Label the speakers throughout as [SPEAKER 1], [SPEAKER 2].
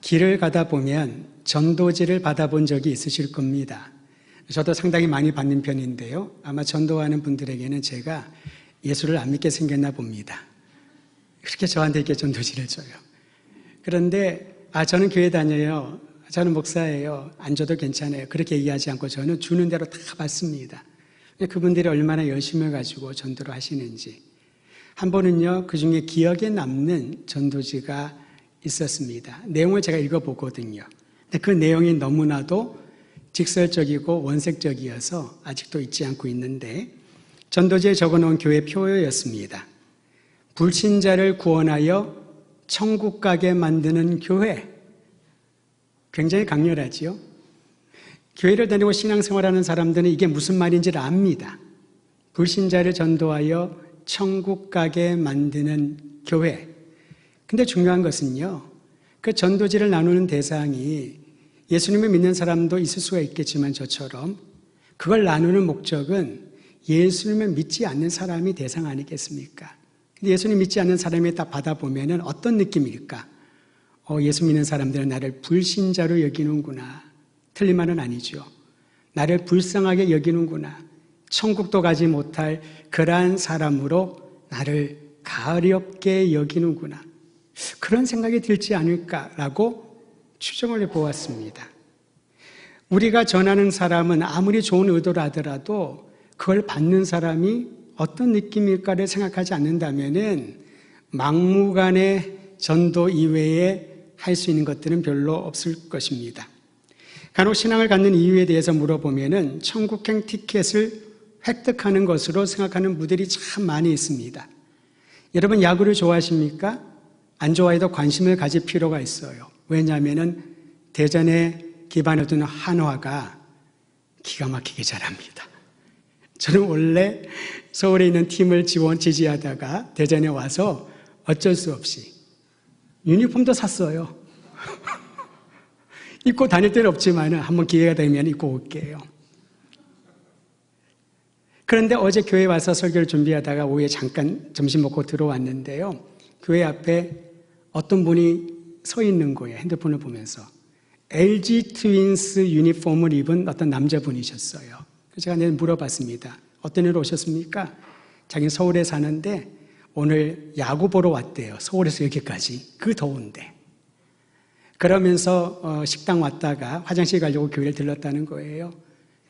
[SPEAKER 1] 길을 가다 보면 전도지를 받아본 적이 있으실 겁니다. 저도 상당히 많이 받는 편인데요. 아마 전도하는 분들에게는 제가 예수를 안 믿게 생겼나 봅니다. 그렇게 저한테 이렇게 전도지를 줘요. 그런데 저는 교회 다녀요. 저는 목사예요. 안 줘도 괜찮아요. 그렇게 얘기하지 않고 저는 주는 대로 다 받습니다. 그분들이 얼마나 열심을 가지고 전도를 하시는지. 한 번은요, 그 중에 기억에 남는 전도지가 있었습니다. 내용을 제가 읽어보거든요. 근데 그 내용이 너무나도 직설적이고 원색적이어서 아직도 잊지 않고 있는데, 전도지에 적어놓은 교회 표어였습니다. 불신자를 구원하여 천국 가게 만드는 교회. 굉장히 강렬하지요. 교회를 다니고 신앙생활하는 사람들은 이게 무슨 말인지를 압니다. 불신자를 전도하여 천국 가게 만드는 교회. 근데 중요한 것은요, 그 전도지를 나누는 대상이 예수님을 믿는 사람도 있을 수가 있겠지만 저처럼 그걸 나누는 목적은 예수님을 믿지 않는 사람이 대상 아니겠습니까? 근데 예수님 믿지 않는 사람이 딱 받아보면 어떤 느낌일까? 예수 믿는 사람들은 나를 불신자로 여기는구나. 틀린 말은 아니죠. 나를 불쌍하게 여기는구나. 천국도 가지 못할 그러한 사람으로 나를 가렵게 여기는구나. 그런 생각이 들지 않을까라고 추정을 해보았습니다. 우리가 전하는 사람은 아무리 좋은 의도를 하더라도 그걸 받는 사람이 어떤 느낌일까를 생각하지 않는다면은 막무가내 전도 이외에 할 수 있는 것들은 별로 없을 것입니다. 간혹 신앙을 갖는 이유에 대해서 물어보면은 천국행 티켓을 획득하는 것으로 생각하는 분들이 참 많이 있습니다. 여러분 야구를 좋아하십니까? 안 좋아해도 관심을 가질 필요가 있어요. 왜냐하면은 대전에 기반을 두는 한화가 기가 막히게 잘합니다. 저는 원래 서울에 있는 팀을 지지하다가 대전에 와서 어쩔 수 없이 유니폼도 샀어요. 입고 다닐 때는 없지만 한번 기회가 되면 입고 올게요. 그런데 어제 교회 와서 설교를 준비하다가 오후에 잠깐 점심 먹고 들어왔는데요. 교회 앞에 어떤 분이 서 있는 거예요. 핸드폰을 보면서. LG 트윈스 유니폼을 입은 어떤 남자분이셨어요. 제가 내일 물어봤습니다. 어떤 일로 오셨습니까? 자기는 서울에 사는데 오늘 야구 보러 왔대요. 서울에서 여기까지. 그 더운데. 그러면서 식당 왔다가 화장실 가려고 교회를 들렀다는 거예요.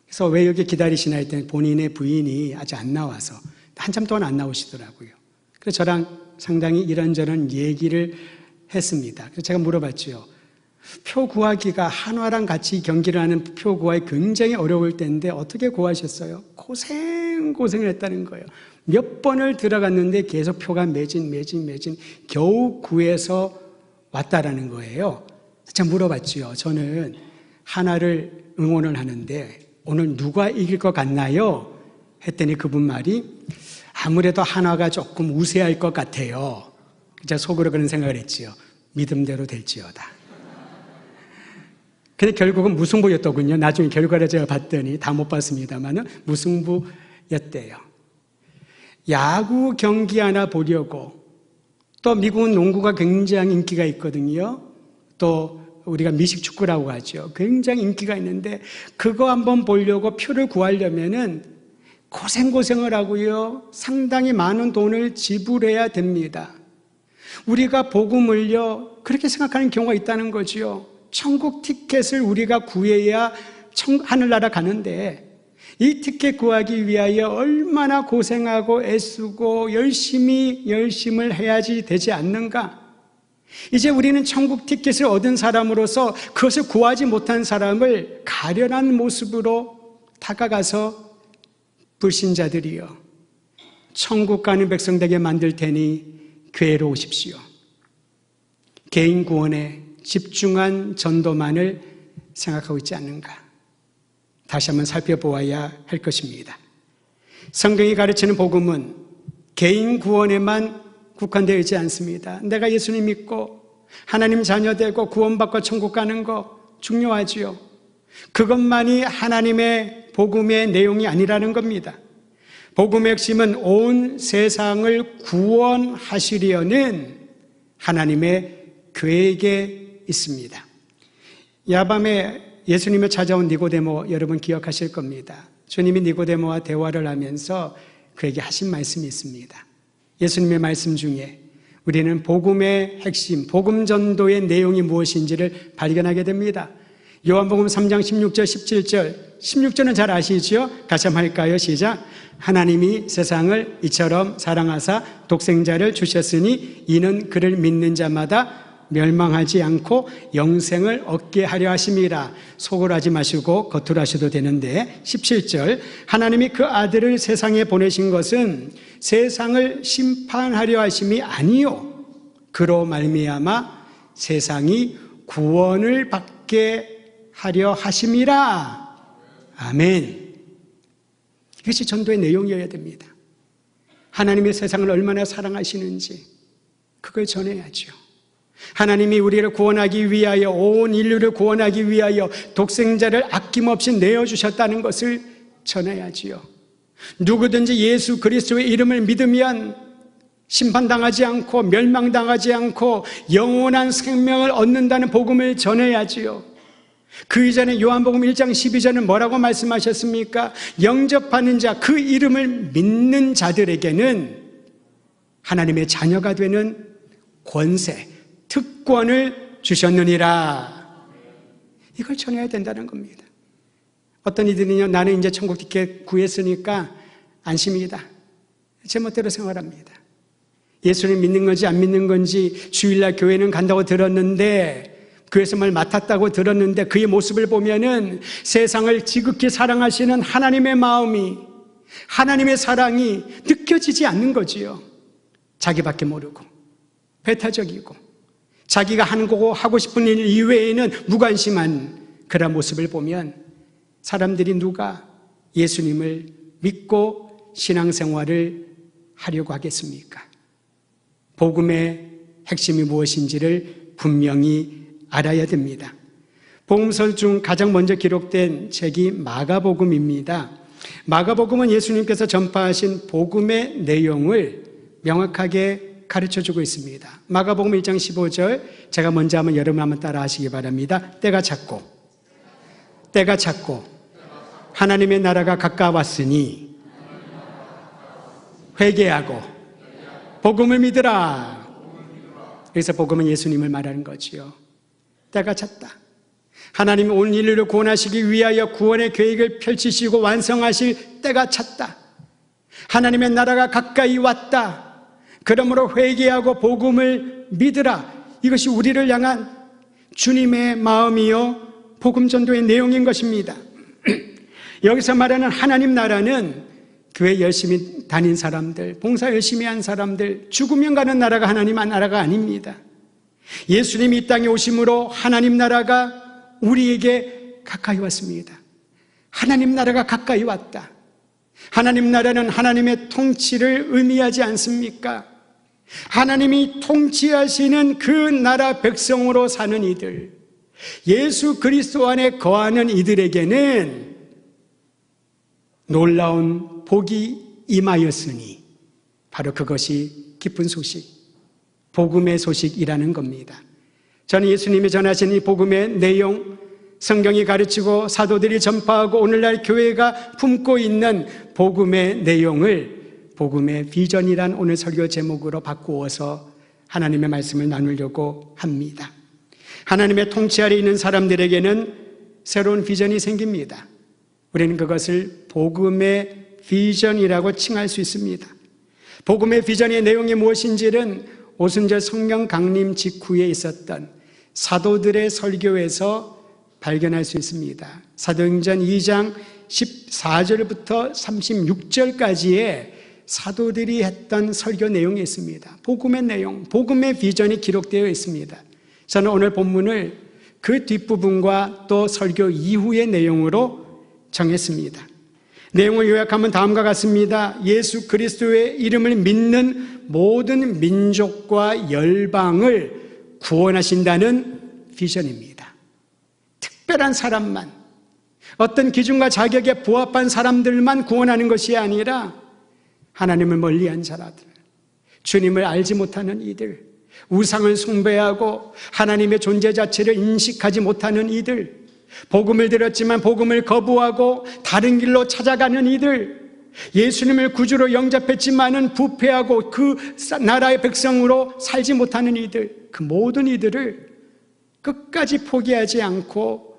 [SPEAKER 1] 그래서 왜 여기 기다리시나 했더니 본인의 부인이 아직 안 나와서 한참 동안 안 나오시더라고요. 그래서 저랑 상당히 이런저런 얘기를 했습니다. 그래서 제가 물어봤죠. 표 구하기가 한화랑 같이 경기를 하는 표 구하기 굉장히 어려울 때인데 어떻게 구하셨어요? 고생을 했다는 거예요. 몇 번을 들어갔는데 계속 표가 매진 겨우 구해서 왔다라는 거예요. 제가 물어봤죠. 저는 한화를 응원을 하는데 오늘 누가 이길 것 같나요? 했더니 그분 말이 아무래도 한화가 조금 우세할 것 같아요. 제가 속으로 그런 생각을 했지요. 믿음대로 될지어다. 근데 결국은 무승부였더군요. 나중에 결과를 제가 봤더니 다 못 봤습니다만 무승부였대요. 야구 경기 하나 보려고 또 미국은 농구가 굉장히 인기가 있거든요. 또 우리가 미식축구라고 하죠. 굉장히 인기가 있는데 그거 한번 보려고 표를 구하려면은 고생을 하고요. 상당히 많은 돈을 지불해야 됩니다. 우리가 복음을요. 그렇게 생각하는 경우가 있다는 거죠. 천국 티켓을 우리가 구해야 하늘나라 가는데 이 티켓 구하기 위하여 얼마나 고생하고 애쓰고 열심을 해야지 되지 않는가? 이제 우리는 천국 티켓을 얻은 사람으로서 그것을 구하지 못한 사람을 가련한 모습으로 다가가서 불신자들이여 천국 가는 백성 되게 만들 테니 교회로 오십시오. 개인 구원에 집중한 전도만을 생각하고 있지 않는가? 다시 한번 살펴보아야 할 것입니다. 성경이 가르치는 복음은 개인 구원에만 국한되어 있지 않습니다. 내가 예수님 믿고 하나님 자녀 되고 구원받고 천국 가는 거 중요하지요. 그것만이 하나님의 복음의 내용이 아니라는 겁니다. 복음의 핵심은 온 세상을 구원하시려는 하나님의 계획의 있습니다. 야밤에 예수님을 찾아온 니고데모 여러분 기억하실 겁니다. 주님이 니고데모와 대화를 하면서 그에게 하신 말씀이 있습니다. 예수님의 말씀 중에 우리는 복음의 핵심, 복음 전도의 내용이 무엇인지를 발견하게 됩니다. 요한복음 3장 16절, 17절, 16절은 잘 아시죠? 같이 한번 할까요? 시작. 하나님이 세상을 이처럼 사랑하사 독생자를 주셨으니 이는 그를 믿는 자마다 멸망하지 않고 영생을 얻게 하려 하심이라. 속으로 하지 마시고 겉으로 하셔도 되는데 17절 하나님이 그 아들을 세상에 보내신 것은 세상을 심판하려 하심이 아니요 그로 말미암아 세상이 구원을 받게 하려 하심이라. 아멘. 이것이 전도의 내용이어야 됩니다. 하나님의 세상을 얼마나 사랑하시는지 그걸 전해야죠. 하나님이 우리를 구원하기 위하여, 온 인류를 구원하기 위하여 독생자를 아낌없이 내어주셨다는 것을 전해야지요. 누구든지 예수 그리스도의 이름을 믿으면 심판당하지 않고 멸망당하지 않고 영원한 생명을 얻는다는 복음을 전해야지요. 그 이전에 요한복음 1장 12절은 뭐라고 말씀하셨습니까? 영접하는 자, 그 이름을 믿는 자들에게는 하나님의 자녀가 되는 권세, 특권을 주셨느니라. 이걸 전해야 된다는 겁니다. 어떤 이들은요, 나는 이제 천국 티켓 구했으니까 안심이다. 제멋대로 생활합니다. 예수를 믿는 건지 안 믿는 건지, 주일날 교회는 간다고 들었는데, 교회에서 말 맡았다고 들었는데 그의 모습을 보면은 세상을 지극히 사랑하시는 하나님의 마음이, 하나님의 사랑이 느껴지지 않는 거지요. 자기밖에 모르고 배타적이고 자기가 하는 거고 하고 싶은 일 이외에는 무관심한 그런 모습을 보면 사람들이 누가 예수님을 믿고 신앙생활을 하려고 하겠습니까? 복음의 핵심이 무엇인지를 분명히 알아야 됩니다. 복음서 중 가장 먼저 기록된 책이 마가복음입니다. 마가복음은 예수님께서 전파하신 복음의 내용을 명확하게 가르쳐주고 있습니다. 마가복음 1장 15절 제가 먼저 하면 여러분 한번 따라 하시기 바랍니다. 때가 찼고 하나님의 나라가 가까웠으니 회개하고 복음을 믿으라. 그래서 복음은 예수님을 말하는 거지요. 때가 찼다. 하나님이 온 인류를 구원하시기 위하여 구원의 계획을 펼치시고 완성하실 때가 찼다. 하나님의 나라가 가까이 왔다. 그러므로 회개하고 복음을 믿으라. 이것이 우리를 향한 주님의 마음이요 복음 전도의 내용인 것입니다. 여기서 말하는 하나님 나라는 교회 열심히 다닌 사람들, 봉사 열심히 한 사람들, 죽으면 가는 나라가 하나님 나라가 아닙니다. 예수님이 이 땅에 오심으로 하나님 나라가 우리에게 가까이 왔습니다. 하나님 나라가 가까이 왔다. 하나님 나라는 하나님의 통치를 의미하지 않습니까? 하나님이 통치하시는 그 나라 백성으로 사는 이들, 예수 그리스도 안에 거하는 이들에게는 놀라운 복이 임하였으니 바로 그것이 기쁜 소식, 복음의 소식이라는 겁니다. 저는 예수님이 전하신 이 복음의 내용, 성경이 가르치고 사도들이 전파하고 오늘날 교회가 품고 있는 복음의 내용을 복음의 비전이란 오늘 설교 제목으로 바꾸어서 하나님의 말씀을 나누려고 합니다. 하나님의 통치 아래 있는 사람들에게는 새로운 비전이 생깁니다. 우리는 그것을 복음의 비전이라고 칭할 수 있습니다. 복음의 비전의 내용이 무엇인지는 오순절 성령 강림 직후에 있었던 사도들의 설교에서 발견할 수 있습니다. 사도행전 2장 14절부터 36절까지의 사도들이 했던 설교 내용이 있습니다. 복음의 내용, 복음의 비전이 기록되어 있습니다. 저는 오늘 본문을 그 뒷부분과 또 설교 이후의 내용으로 정했습니다. 내용을 요약하면 다음과 같습니다. 예수 그리스도의 이름을 믿는 모든 민족과 열방을 구원하신다는 비전입니다. 특별한 사람만, 어떤 기준과 자격에 부합한 사람들만 구원하는 것이 아니라 하나님을 멀리한 자라들, 주님을 알지 못하는 이들, 우상을 숭배하고 하나님의 존재 자체를 인식하지 못하는 이들, 복음을 들었지만 복음을 거부하고 다른 길로 찾아가는 이들, 예수님을 구주로 영접했지만은 부패하고 그 나라의 백성으로 살지 못하는 이들, 그 모든 이들을 끝까지 포기하지 않고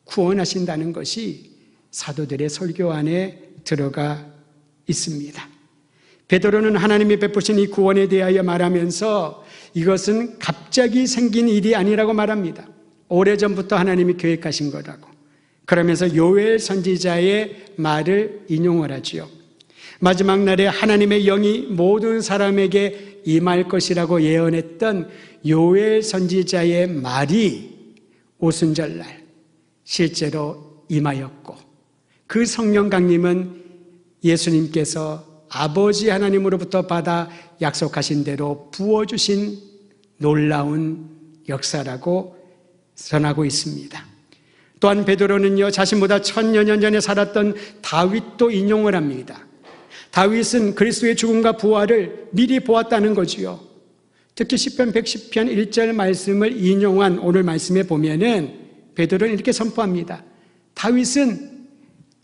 [SPEAKER 1] 구원하신다는 것이 사도들의 설교 안에 들어가 있습니다. 베드로는 하나님이 베푸신 이 구원에 대하여 말하면서 이것은 갑자기 생긴 일이 아니라고 말합니다. 오래전부터 하나님이 계획하신 거라고. 그러면서 요엘 선지자의 말을 인용을 하지요. 마지막 날에 하나님의 영이 모든 사람에게 임할 것이라고 예언했던 요엘 선지자의 말이 오순절날 실제로 임하였고, 그 성령 강림은 예수님께서 아버지 하나님으로부터 받아 약속하신 대로 부어주신 놀라운 역사라고 전하고 있습니다. 또한 베드로는요, 자신보다 1000여 년 전에 살았던 다윗도 인용을 합니다. 다윗은 그리스도의 죽음과 부활을 미리 보았다는 거지요. 특히 시편 110편 1절 말씀을 인용한 오늘 말씀에 보면은 베드로는 이렇게 선포합니다. 다윗은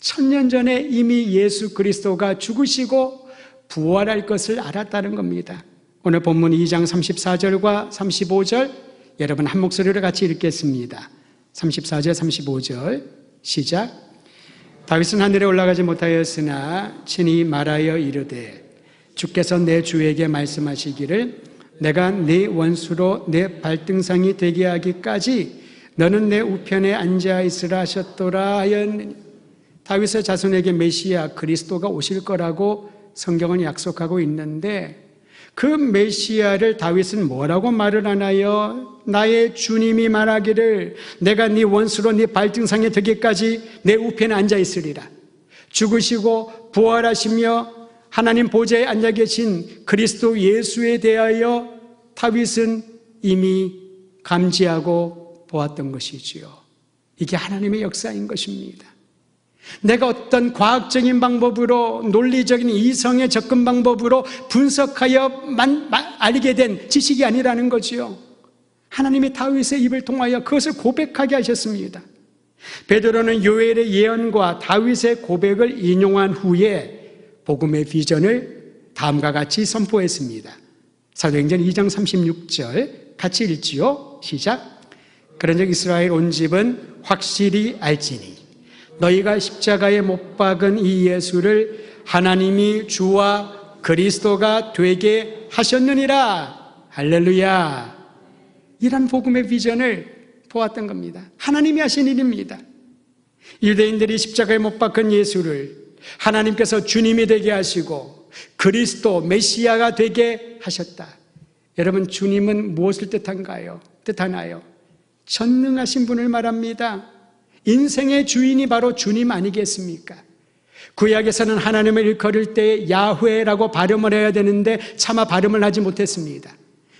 [SPEAKER 1] 1000년 전에 이미 예수 그리스도가 죽으시고 부활할 것을 알았다는 겁니다. 오늘 본문 2장 34절과 35절 여러분 한 목소리로 같이 읽겠습니다. 34절 35절 시작. 다윗은 하늘에 올라가지 못하였으나 친히 말하여 이르되 주께서 내 주에게 말씀하시기를 내가 네 원수로 내 발등상이 되게 하기까지 너는 내 우편에 앉아 있으라 하셨도라 하였느니. 다윗의 자손에게 메시아 그리스도가 오실 거라고 성경은 약속하고 있는데 그 메시아를 다윗은 뭐라고 말을 하나요? 나의 주님이 말하기를 내가 네 원수로 네 발등상에 되기까지 내 우편에 앉아 있으리라. 죽으시고 부활하시며 하나님 보좌에 앉아 계신 그리스도 예수에 대하여 다윗은 이미 감지하고 보았던 것이지요. 이게 하나님의 역사인 것입니다. 내가 어떤 과학적인 방법으로 논리적인 이성의 접근 방법으로 분석하여 알게 된 지식이 아니라는 거지요. 하나님이 다윗의 입을 통하여 그것을 고백하게 하셨습니다. 베드로는 요엘의 예언과 다윗의 고백을 인용한 후에 복음의 비전을 다음과 같이 선포했습니다. 사도행전 2장 36절 같이 읽지요. 시작. 그런즉 이스라엘 온 집은 확실히 알지니 너희가 십자가에 못 박은 이 예수를 하나님이 주와 그리스도가 되게 하셨느니라. 할렐루야. 이런 복음의 비전을 보았던 겁니다. 하나님이 하신 일입니다. 유대인들이 십자가에 못 박은 예수를 하나님께서 주님이 되게 하시고 그리스도 메시아가 되게 하셨다. 여러분, 주님은 무엇을 뜻하나요? 전능하신 분을 말합니다. 인생의 주인이 바로 주님 아니겠습니까? 구약에서는 하나님을 일컬을 때 야훼라고 발음을 해야 되는데 차마 발음을 하지 못했습니다.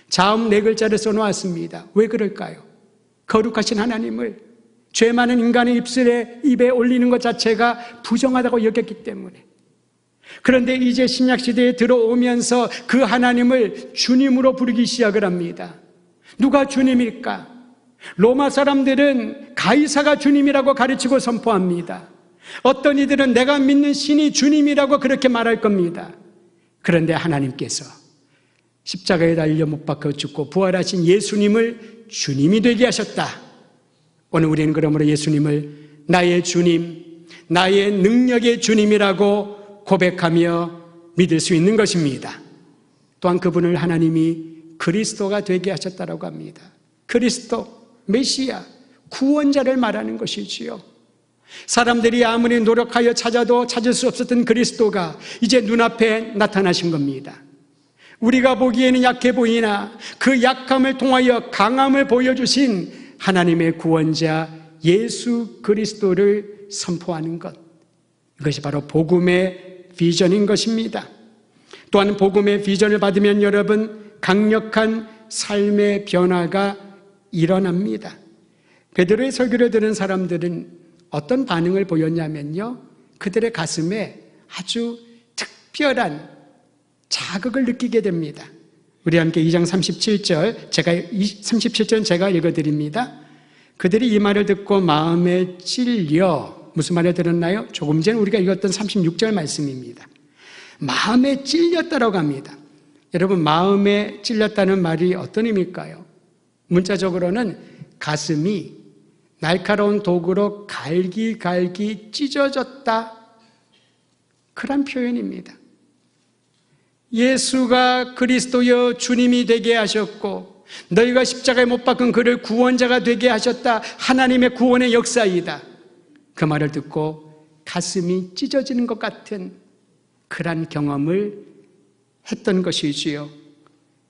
[SPEAKER 1] 자음 4글자를 써놓았습니다. 왜 그럴까요? 거룩하신 하나님을 죄 많은 인간의 입에 올리는 것 자체가 부정하다고 여겼기 때문에. 그런데 이제 신약시대에 들어오면서 그 하나님을 주님으로 부르기 시작을 합니다. 누가 주님일까? 로마 사람들은 가이사가 주님이라고 가르치고 선포합니다. 어떤 이들은 내가 믿는 신이 주님이라고 그렇게 말할 겁니다. 그런데 하나님께서 십자가에 달려 못 박혀 죽고 부활하신 예수님을 주님이 되게 하셨다. 오늘 우리는 그러므로 예수님을 나의 주님, 나의 능력의 주님이라고 고백하며 믿을 수 있는 것입니다. 또한 그분을 하나님이 그리스도가 되게 하셨다라고 합니다. 그리스도, 메시아, 구원자를 말하는 것이지요. 사람들이 아무리 노력하여 찾아도 찾을 수 없었던 그리스도가 이제 눈앞에 나타나신 겁니다. 우리가 보기에는 약해 보이나 그 약함을 통하여 강함을 보여주신 하나님의 구원자 예수 그리스도를 선포하는 것, 이것이 바로 복음의 비전인 것입니다. 또한 복음의 비전을 받으면 여러분, 강력한 삶의 변화가 일어납니다. 베드로의 설교를 들은 사람들은 어떤 반응을 보였냐면요, 그들의 가슴에 아주 특별한 자극을 느끼게 됩니다. 우리 함께 2장 37절, 37절은 제가 읽어드립니다. 그들이 이 말을 듣고 마음에 찔려, 무슨 말을 들었나요? 조금 전에 우리가 읽었던 36절 말씀입니다. 마음에 찔렸다라고 합니다. 여러분, 마음에 찔렸다는 말이 어떤 의미일까요? 문자적으로는 가슴이 날카로운 도구로 갈기갈기 찢어졌다, 그런 표현입니다. 예수가 그리스도여 주님이 되게 하셨고 너희가 십자가에 못 박은 그를 구원자가 되게 하셨다, 하나님의 구원의 역사이다. 그 말을 듣고 가슴이 찢어지는 것 같은 그런 경험을 했던 것이지요.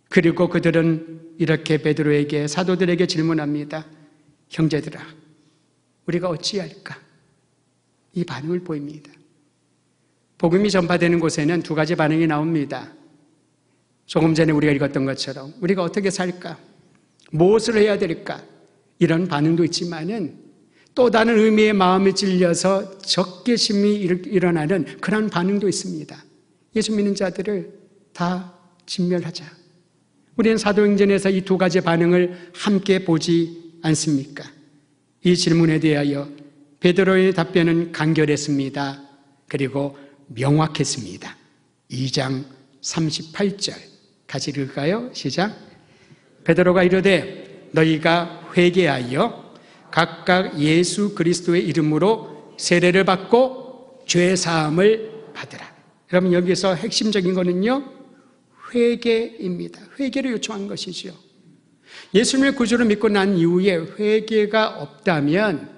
[SPEAKER 1] 그리고 그들은 이렇게 베드로에게, 사도들에게 질문합니다. 형제들아, 우리가 어찌할까? 이 반응을 보입니다. 복음이 전파되는 곳에는 두 가지 반응이 나옵니다. 조금 전에 우리가 읽었던 것처럼 우리가 어떻게 살까? 무엇을 해야 될까? 이런 반응도 있지만은 또 다른 의미의 마음에 찔려서 적개심이 일어나는 그런 반응도 있습니다. 예수 믿는 자들을 다 진멸하자. 우리는 사도행전에서 이 두 가지 반응을 함께 보지 않습니까? 이 질문에 대하여 베드로의 답변은 간결했습니다. 그리고 명확했습니다. 2장 38절 같이 읽을까요? 시작. 베드로가 이르되 너희가 회개하여 각각 예수 그리스도의 이름으로 세례를 받고 죄 사함을 받으라. 여러분, 여기서 핵심적인 거는요, 회개입니다. 회개를 요청한 것이죠. 예수님의 구주를 믿고 난 이후에 회개가 없다면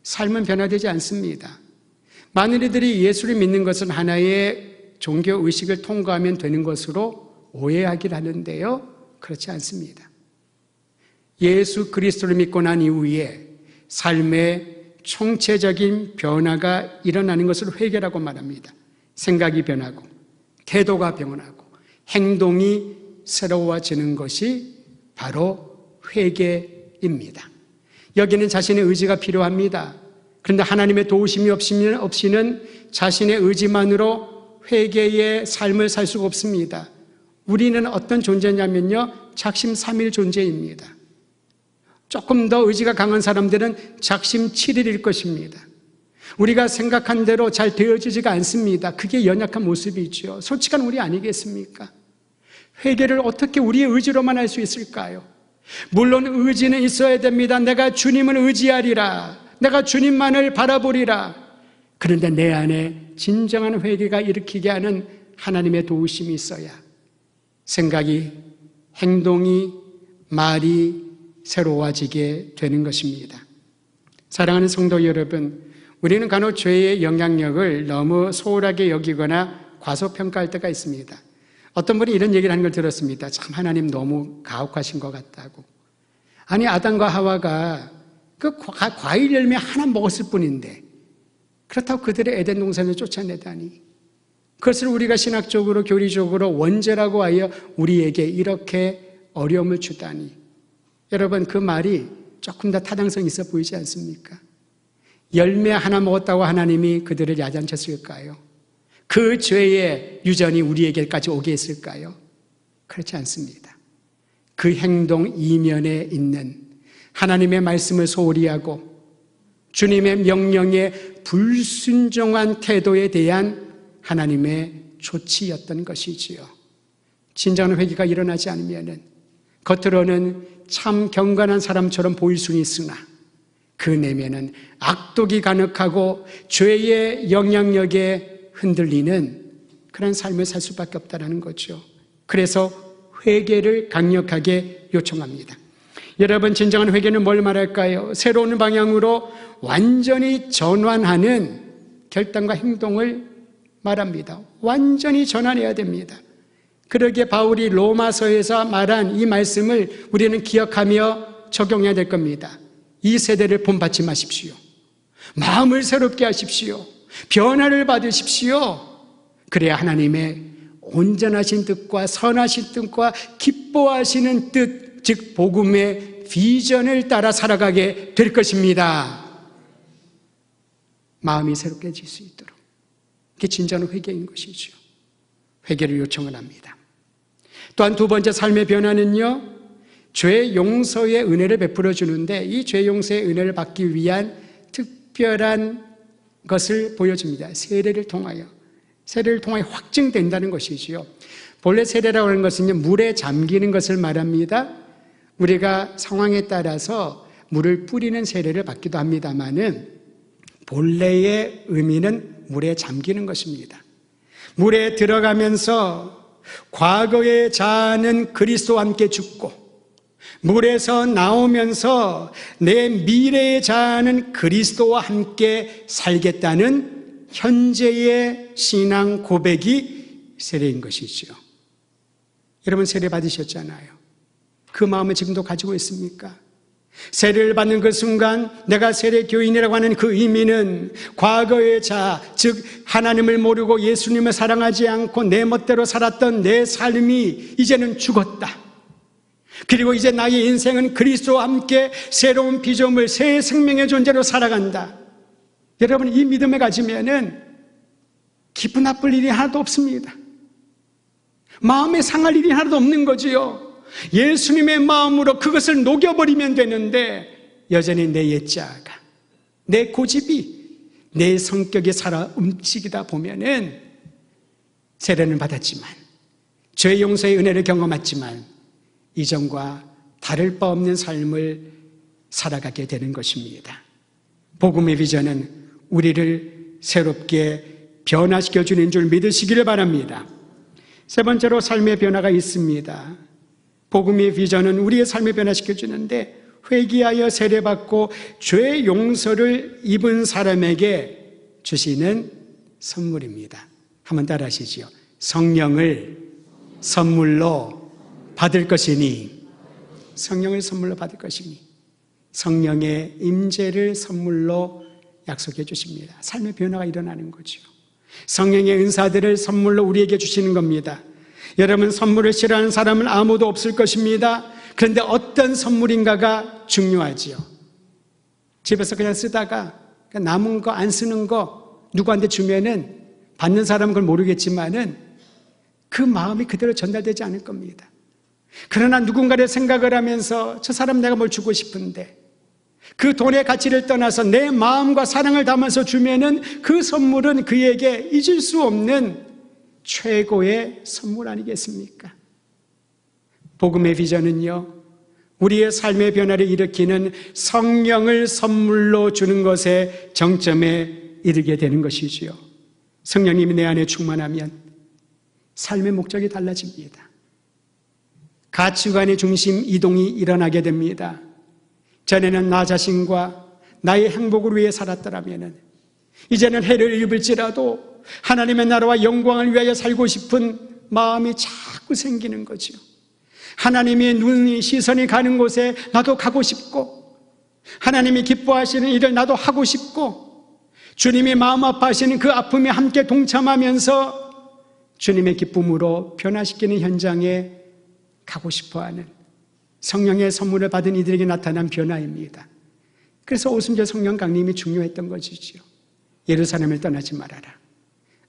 [SPEAKER 1] 삶은 변화되지 않습니다. 많은 이들이 예수를 믿는 것은 하나의 종교의식을 통과하면 되는 것으로 오해하길 하는데요, 그렇지 않습니다. 예수 그리스도를 믿고 난 이후에 삶의 총체적인 변화가 일어나는 것을 회개라고 말합니다. 생각이 변하고 태도가 변하고 행동이 새로워지는 것이 바로 회개입니다. 여기는 자신의 의지가 필요합니다. 그런데 하나님의 도우심이 없이는 자신의 의지만으로 회개의 삶을 살 수가 없습니다. 우리는 어떤 존재냐면요, 작심삼일 존재입니다. 조금 더 의지가 강한 사람들은 작심 7일일 것입니다. 우리가 생각한 대로 잘 되어지지가 않습니다. 그게 연약한 모습이죠. 솔직한 우리 아니겠습니까? 회개를 어떻게 우리의 의지로만 할 수 있을까요? 물론 의지는 있어야 됩니다. 내가 주님을 의지하리라, 내가 주님만을 바라보리라. 그런데 내 안에 진정한 회개가 일으키게 하는 하나님의 도우심이 있어야 생각이, 행동이, 말이 새로워지게 되는 것입니다. 사랑하는 성도 여러분, 우리는 간혹 죄의 영향력을 너무 소홀하게 여기거나 과소평가할 때가 있습니다. 어떤 분이 이런 얘기를 하는 걸 들었습니다. 참 하나님 너무 가혹하신 것 같다고. 아니, 아담과 하와가 그 과일 열매 하나 먹었을 뿐인데 그렇다고 그들의 에덴 동산을 쫓아내다니, 그것을 우리가 신학적으로 교리적으로 원죄라고 하여 우리에게 이렇게 어려움을 주다니, 여러분, 그 말이 조금 더 타당성이 있어 보이지 않습니까? 열매 하나 먹었다고 하나님이 그들을 야단쳤을까요? 그 죄의 유전이 우리에게까지 오게 했을까요? 그렇지 않습니다. 그 행동 이면에 있는 하나님의 말씀을 소홀히 하고 주님의 명령에 불순종한 태도에 대한 하나님의 조치였던 것이지요. 진정한 회개가 일어나지 않으면 겉으로는 참 경건한 사람처럼 보일 수는 있으나 그 내면은 악독이 가득하고 죄의 영향력에 흔들리는 그런 삶을 살 수밖에 없다는 거죠. 그래서 회개를 강력하게 요청합니다. 여러분, 진정한 회개는 뭘 말할까요? 새로운 방향으로 완전히 전환하는 결단과 행동을 말합니다. 완전히 전환해야 됩니다. 그러기에 바울이 로마서에서 말한 이 말씀을 우리는 기억하며 적용해야 될 겁니다. 이 세대를 본받지 마십시오. 마음을 새롭게 하십시오. 변화를 받으십시오. 그래야 하나님의 온전하신 뜻과 선하신 뜻과 기뻐하시는 뜻, 즉 복음의 비전을 따라 살아가게 될 것입니다. 마음이 새롭게 해질 수 있도록. 그게 진정한 회개인 것이죠. 회개를 요청을 합니다. 또한 두 번째 삶의 변화는요, 죄 용서의 은혜를 베풀어 주는데 이 죄 용서의 은혜를 받기 위한 특별한 것을 보여줍니다. 세례를 통하여 확증된다는 것이지요. 본래 세례라고 하는 것은 물에 잠기는 것을 말합니다. 우리가 상황에 따라서 물을 뿌리는 세례를 받기도 합니다만은 본래의 의미는 물에 잠기는 것입니다. 물에 들어가면서 과거의 자아는 그리스도와 함께 죽고 물에서 나오면서 내 미래의 자아는 그리스도와 함께 살겠다는 현재의 신앙 고백이 세례인 것이죠. 여러분 세례 받으셨잖아요. 그 마음을 지금도 가지고 있습니까? 세례를 받는 그 순간 내가 세례 교인이라고 하는 그 의미는 과거의 자아, 즉 하나님을 모르고 예수님을 사랑하지 않고 내 멋대로 살았던 내 삶이 이제는 죽었다. 그리고 이제 나의 인생은 그리스도와 함께 새로운 피조물, 새 생명의 존재로 살아간다. 여러분 이 믿음을 가지면은 기분 나쁠 일이 하나도 없습니다. 마음에 상할 일이 하나도 없는 거지요. 예수님의 마음으로 그것을 녹여버리면 되는데 여전히 내 옛자아가, 내 고집이, 내 성격이 살아 움직이다 보면은 세례는 받았지만 죄 용서의 은혜를 경험했지만 이전과 다를 바 없는 삶을 살아가게 되는 것입니다. 복음의 비전은 우리를 새롭게 변화시켜주는 줄 믿으시기를 바랍니다. 세 번째로 삶의 변화가 있습니다. 복음의 비전은 우리의 삶을 변화시켜주는데 회개하여 세례받고 죄 용서를 입은 사람에게 주시는 선물입니다. 한번 따라 하시지요. 성령을 선물로 받을 것이니, 성령을 선물로 받을 것이니, 성령의 임재를 선물로 약속해 주십니다. 삶의 변화가 일어나는 거죠. 성령의 은사들을 선물로 우리에게 주시는 겁니다. 여러분 선물을 싫어하는 사람은 아무도 없을 것입니다. 그런데 어떤 선물인가가 중요하지요. 집에서 그냥 쓰다가 남은 거 안 쓰는 거 누구한테 주면은 받는 사람은 그걸 모르겠지만은 그 마음이 그대로 전달되지 않을 겁니다. 그러나 누군가를 생각을 하면서 저 사람 내가 뭘 주고 싶은데 그 돈의 가치를 떠나서 내 마음과 사랑을 담아서 주면은 그 선물은 그에게 잊을 수 없는 최고의 선물 아니겠습니까? 복음의 비전은요, 우리의 삶의 변화를 일으키는 성령을 선물로 주는 것에 정점에 이르게 되는 것이지요. 성령님이 내 안에 충만하면 삶의 목적이 달라집니다. 가치관의 중심 이동이 일어나게 됩니다. 전에는 나 자신과 나의 행복을 위해 살았더라면 이제는 해를 입을지라도 하나님의 나라와 영광을 위하여 살고 싶은 마음이 자꾸 생기는 거죠. 하나님의 눈이 시선이 가는 곳에 나도 가고 싶고 하나님이 기뻐하시는 일을 나도 하고 싶고 주님이 마음 아파하시는 그 아픔에 함께 동참하면서 주님의 기쁨으로 변화시키는 현장에 가고 싶어하는 성령의 선물을 받은 이들에게 나타난 변화입니다. 그래서 오순절 성령 강림이 중요했던 것이지요. 예루살렘을 떠나지 말아라.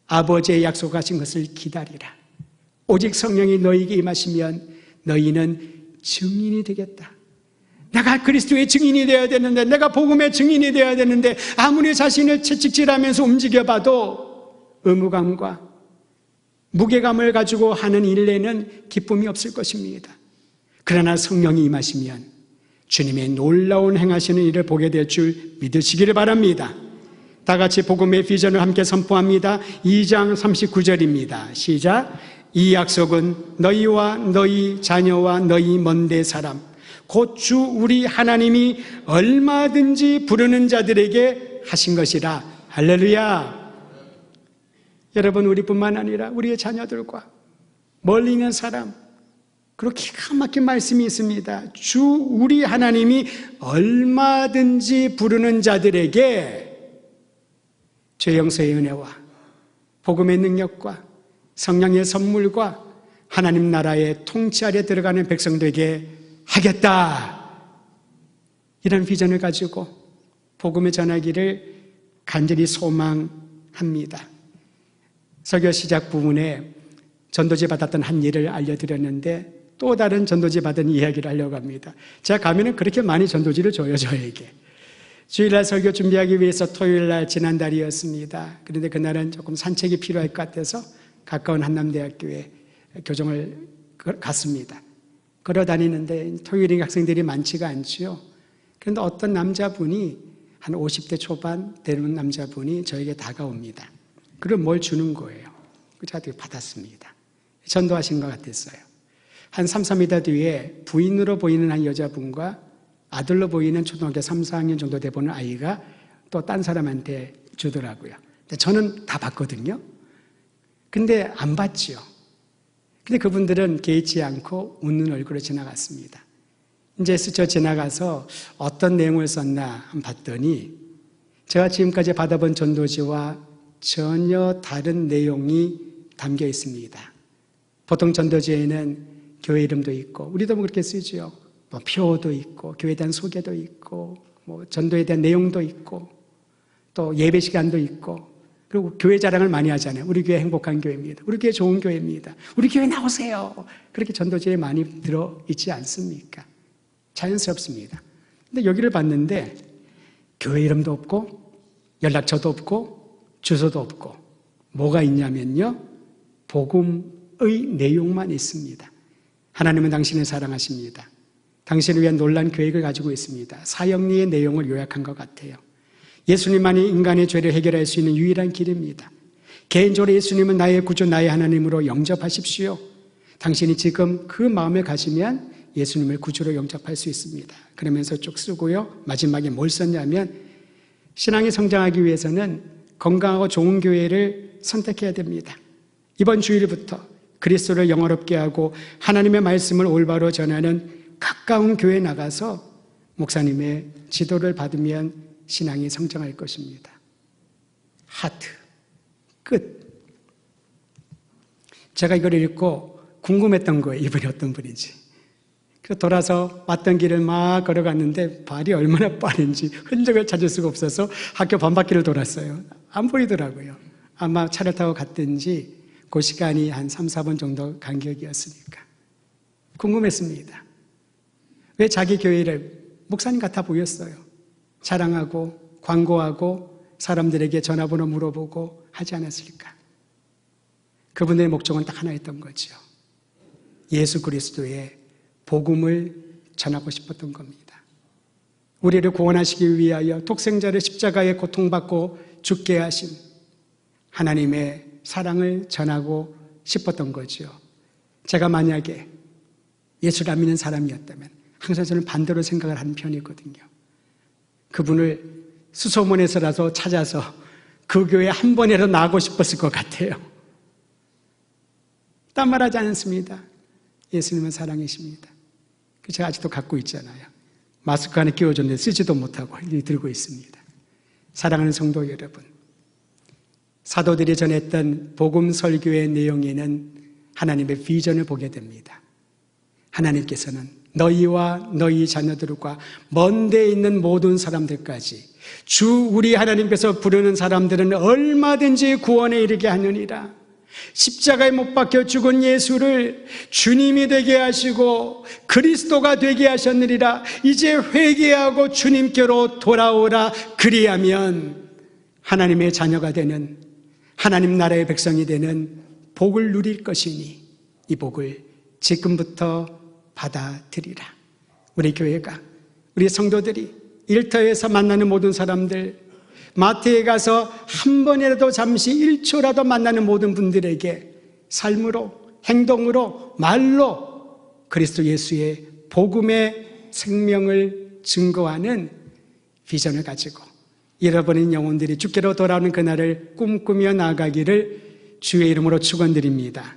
[SPEAKER 1] 아버지의 약속하신 것을 기다리라. 오직 성령이 너희에게 임하시면 너희는 증인이 되겠다. 내가 그리스도의 증인이 되어야 되는데, 내가 복음의 증인이 되어야 되는데 아무리 자신을 채찍질하면서 움직여봐도 의무감과 무게감을 가지고 하는 일에는 기쁨이 없을 것입니다. 그러나 성령이 임하시면 주님의 놀라운 행하시는 일을 보게 될 줄 믿으시기를 바랍니다. 다 같이 복음의 비전을 함께 선포합니다. 2장 39절입니다. 시작. 이 약속은 너희와 너희 자녀와 너희 먼데 사람 곧 주 우리 하나님이 얼마든지 부르는 자들에게 하신 것이라. 할렐루야. 여러분, 우리뿐만 아니라 우리의 자녀들과 멀리 있는 사람, 그리고 기가 막힌 말씀이 있습니다. 주 우리 하나님이 얼마든지 부르는 자들에게 죄 용서의 은혜와 복음의 능력과 성령의 선물과 하나님 나라의 통치 아래 들어가는 백성들에게 하겠다. 이런 비전을 가지고 복음을 전하기를 간절히 소망합니다. 설교 시작 부분에 전도지 받았던 한 일을 알려드렸는데 또 다른 전도지 받은 이야기를 하려고 합니다. 제가 가면은 그렇게 많이 전도지를 줘요, 저에게. 주일날 설교 준비하기 위해서 토요일날 지난달이었습니다. 그런데 그날은 조금 산책이 필요할 것 같아서 가까운 한남대학교에 교정을 갔습니다. 걸어 다니는데 토요일에 학생들이 많지가 않지요. 그런데 어떤 남자분이 한 50대 초반 되는 남자분이 저에게 다가옵니다. 그리고 뭘 주는 거예요. 제가 받았습니다. 전도하신 것 같았어요. 한 3, 4m 뒤에 부인으로 보이는 한 여자분과 아들로 보이는 초등학교 3, 4학년 정도 돼 보는 아이가 또 딴 사람한테 주더라고요. 근데 저는 다 받거든요. 근데 안 받지요. 근데 그분들은 개의치 않고 웃는 얼굴로 지나갔습니다. 이제 스쳐 지나가서 어떤 내용을 썼나 한번 봤더니 제가 지금까지 받아본 전도지와 전혀 다른 내용이 담겨 있습니다. 보통 전도지에는 교회 이름도 있고 우리도 뭐 그렇게 쓰죠. 뭐 표도 있고 교회에 대한 소개도 있고 뭐 전도에 대한 내용도 있고 또 예배 시간도 있고 그리고 교회 자랑을 많이 하잖아요. 우리 교회 행복한 교회입니다. 우리 교회 좋은 교회입니다. 우리 교회 나오세요. 그렇게 전도지에 많이 들어있지 않습니까? 자연스럽습니다. 근데 여기를 봤는데 교회 이름도 없고 연락처도 없고 주소도 없고 뭐가 있냐면요. 복음의 내용만 있습니다. 하나님은 당신을 사랑하십니다. 당신을 위한 놀란 계획을 가지고 있습니다. 사형리의 내용을 요약한 것 같아요. 예수님만이 인간의 죄를 해결할 수 있는 유일한 길입니다. 개인적으로 예수님은 나의 구주, 나의 하나님으로 영접하십시오. 당신이 지금 그 마음을 가지면 예수님을 구주로 영접할 수 있습니다. 그러면서 쭉 쓰고요. 마지막에 뭘 썼냐면 신앙이 성장하기 위해서는 건강하고 좋은 교회를 선택해야 됩니다. 이번 주일부터 그리스도를 영화롭게 하고 하나님의 말씀을 올바로 전하는 가까운 교회에 나가서 목사님의 지도를 받으면 신앙이 성장할 것입니다. 하트, 끝. 제가 이걸 읽고 궁금했던 거예요. 이분이 어떤 분인지. 그래서 돌아서 왔던 길을 막 걸어갔는데 발이 얼마나 빠른지 흔적을 찾을 수가 없어서 학교 반바퀴를 돌았어요. 안 보이더라고요. 아마 차를 타고 갔든지 그 시간이 한 3, 4분 정도 간격이었으니까. 궁금했습니다. 왜 자기 교회를 목사님 같아 보였어요. 자랑하고 광고하고 사람들에게 전화번호 물어보고 하지 않았을까? 그분의 목적은 딱 하나였던 거죠. 예수 그리스도의 복음을 전하고 싶었던 겁니다. 우리를 구원하시기 위하여 독생자를 십자가에 고통받고 죽게 하신 하나님의 사랑을 전하고 싶었던 거죠. 제가 만약에 예수를 안 믿는 사람이었다면 항상 저는 반대로 생각을 하는 편이거든요. 그분을 수소문에서라도 찾아서 그 교회에 한 번이라도 나가고 싶었을 것 같아요. 딴 말 하지 않습니다. 예수님은 사랑이십니다. 제가 아직도 갖고 있잖아요. 마스크 안에 끼워줬는데 쓰지도 못하고 들고 있습니다. 사랑하는 성도 여러분, 사도들이 전했던 복음 설교의 내용에는 하나님의 비전을 보게 됩니다. 하나님께서는 너희와 너희 자녀들과 먼 데 있는 모든 사람들까지 주 우리 하나님께서 부르는 사람들은 얼마든지 구원에 이르게 하느니라. 십자가에 못 박혀 죽은 예수를 주님이 되게 하시고 그리스도가 되게 하셨느니라. 이제 회개하고 주님께로 돌아오라. 그리하면 하나님의 자녀가 되는 하나님 나라의 백성이 되는 복을 누릴 것이니 이 복을 지금부터 받아들이라. 우리 교회가, 우리 성도들이 일터에서 만나는 모든 사람들, 마트에 가서 한 번이라도 잠시 1초라도 만나는 모든 분들에게 삶으로, 행동으로, 말로 그리스도 예수의 복음의 생명을 증거하는 비전을 가지고 잃어버린 영혼들이 주께로 돌아오는 그날을 꿈꾸며 나아가기를 주의 이름으로 축원드립니다.